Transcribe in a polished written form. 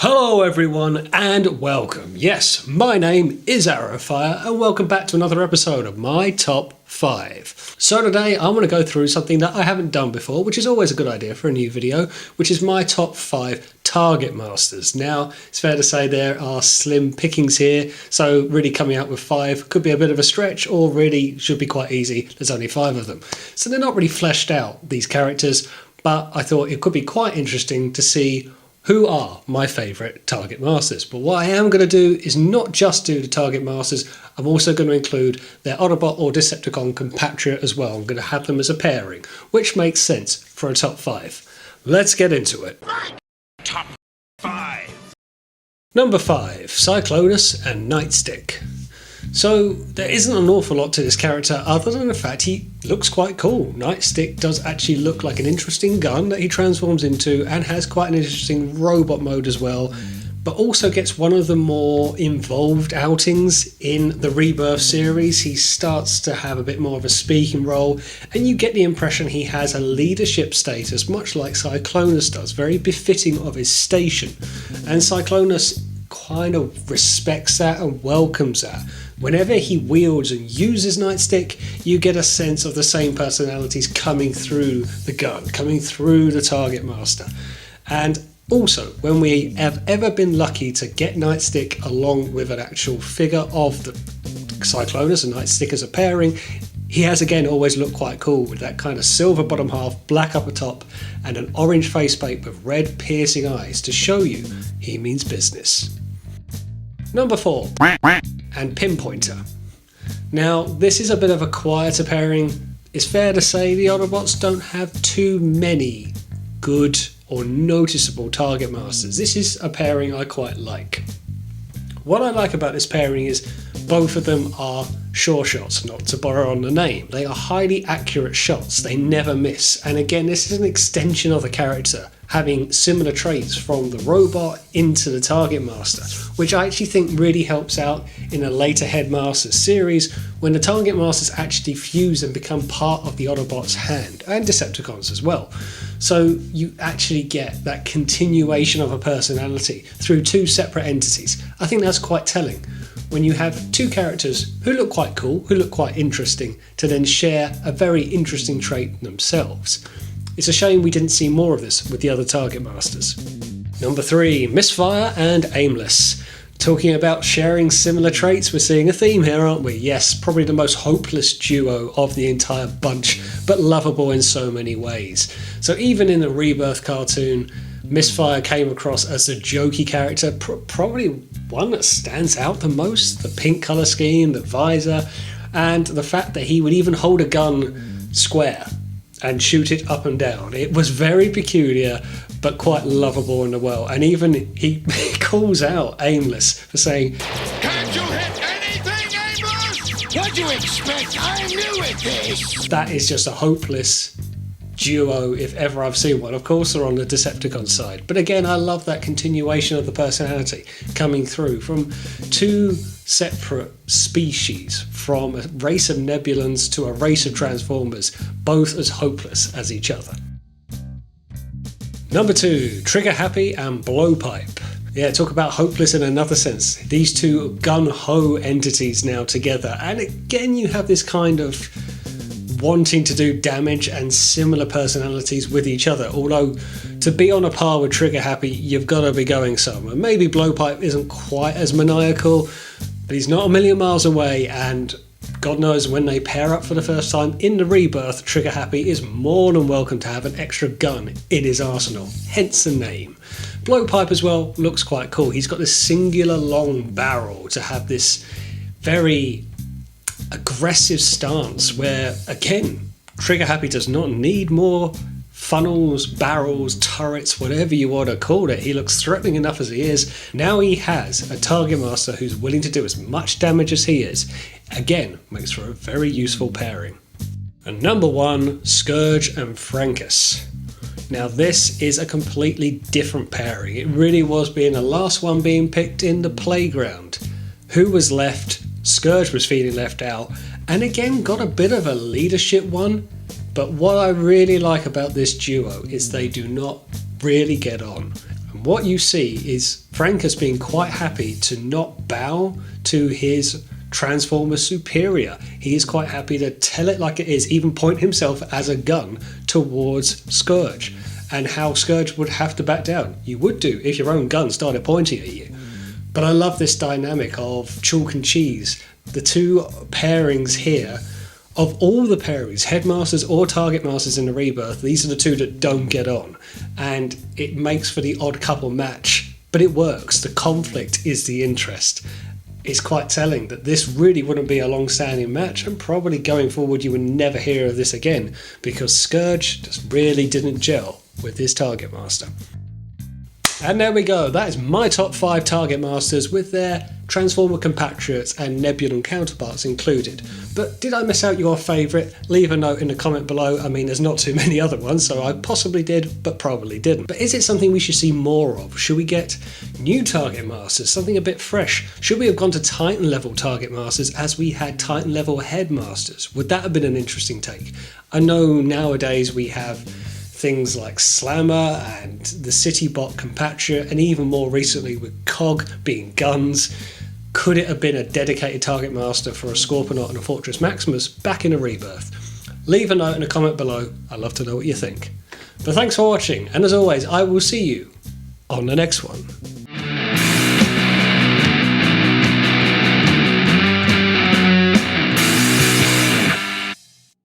Hello everyone and welcome. Yes, my name is Arrowfire and welcome back to another episode of my top 5. So today I'm going to go through something that I haven't done before, which is always a good idea for a new video, which is my top 5 Targetmasters. Now, it's fair to say there are slim pickings here, so really coming out with 5 could be a bit of a stretch or really should be quite easy. There's only 5 of them. So they're not really fleshed out, these characters, but I thought it could be quite interesting to see who are my favourite Targetmasters. But what I am going to do is not just do the Targetmasters, I'm also going to include their Autobot or Decepticon compatriot as well. I'm going to have them as a pairing, which makes sense for a top 5. Let's get into it. Top 5. Number 5, CYCLONUS and Nightstick. So there isn't an awful lot to this character other than the fact he looks quite cool. Nightstick does actually look like an interesting gun that he transforms into and has quite an interesting robot mode as well, but also gets one of the more involved outings in the Rebirth series. He starts to have a bit more of a speaking role and you get the impression he has a leadership status much like CYCLONUS does, very befitting of his station, and CYCLONUS kind of respects that and welcomes that. Whenever he wields and uses Nightstick, you get a sense of the same personalities coming through the gun, coming through the Targetmaster. And also, when we have ever been lucky to get Nightstick along with an actual figure of the CYCLONUS and Nightstick as a pairing, he has again always looked quite cool with that kind of silver bottom half, black upper top, and an orange faceplate with red piercing eyes to show you he means business. Number 4, and Pinpointer. Now, this is a bit of a quieter pairing. It's fair to say the Autobots don't have too many good or noticeable Targetmasters. This is a pairing I quite like. What I like about this pairing is both of them are sure shots, not to borrow on the name. They are highly accurate shots, they never miss. And again, this is an extension of the character, having similar traits from the robot into the Targetmaster, which I actually think really helps out in a later Headmasters series when the Targetmasters actually fuse and become part of the Autobot's hand, and Decepticons as well. So you actually get that continuation of a personality through two separate entities. I think that's quite telling when you have two characters who look quite cool, who look quite interesting, to then share a very interesting trait themselves. It's a shame we didn't see more of this with the other Targetmasters. Number 3, Misfire and Aimless. Talking about sharing similar traits, we're seeing a theme here, aren't we? Yes, probably the most hopeless duo of the entire bunch, but lovable in so many ways. So even in the Rebirth cartoon, Misfire came across as a jokey character, probably one that stands out the most. The pink colour scheme, the visor, and the fact that he would even hold a gun square and shoot it up and down. It was very peculiar, but quite lovable in the well. And even he calls out Aimless for saying, "Can't you hit anything, Aimless? What do you expect? I'm new at this." That is just a hopeless duo if ever I've seen one. Of course they're on the Decepticon side, but again I love that continuation of the personality coming through from two separate species, from a race of Nebulans to a race of Transformers, both as hopeless as each other. Number 2, TRIGGERHAPPY and Blowpipe. Yeah, talk about hopeless in another sense. These two gun-ho entities now together, and again you have this kind of wanting to do damage and similar personalities with each other, although to be on a par with TRIGGERHAPPY you've got to be going somewhere. Maybe Blowpipe isn't quite as maniacal, but he's not a million miles away, and God knows when they pair up for the first time in the Rebirth, TRIGGERHAPPY is more than welcome to have an extra gun in his arsenal, hence the name. Blowpipe as well looks quite cool. He's got this singular long barrel to have this very aggressive stance where, again, TRIGGERHAPPY does not need more funnels, barrels, turrets, whatever you want to call it. He looks threatening enough as he is. Now he has a Targetmaster who's willing to do as much damage as he is. Again, makes for a very useful pairing. And number 1, SCOURGE and FRACAS. Now this is a completely different pairing. It really was being the last one being picked in the playground. Who was left? SCOURGE was feeling left out, and again got a bit of a leadership one. But what I really like about this duo is they do not really get on. And what you see is FRACAS being quite happy to not bow to his Transformer superior. He is quite happy to tell it like it is, even point himself as a gun towards SCOURGE, and how SCOURGE would have to back down. You would do if your own gun started pointing at you. But I love this dynamic of chalk and cheese. The two pairings here, of all the pairings, Headmasters or Targetmasters in the Rebirth, these are the two that don't get on. And it makes for the odd couple match, but it works. The conflict is the interest. It's quite telling that this really wouldn't be a long-standing match, and probably going forward you would never hear of this again, because SCOURGE just really didn't gel with his Targetmaster. And there we go, that is my top 5 Targetmasters with their Transformer compatriots and Nebulon counterparts included. But did I miss out your favourite? Leave a note in the comment below. I mean, there's not too many other ones, so I possibly did, but probably didn't. But is it something we should see more of? Should we get new Targetmasters, something a bit fresh? Should we have gone to Titan level Targetmasters as we had Titan level Headmasters? Would that have been an interesting take? I know nowadays we have things like Slammer and the Citybot compatriot, and even more recently with Cog being guns. Could it have been a dedicated Targetmaster for a Scorponaut and a Fortress Maximus back in a Rebirth? Leave a note in a comment below, I'd love to know what you think. But thanks for watching, and as always, I will see you on the next one.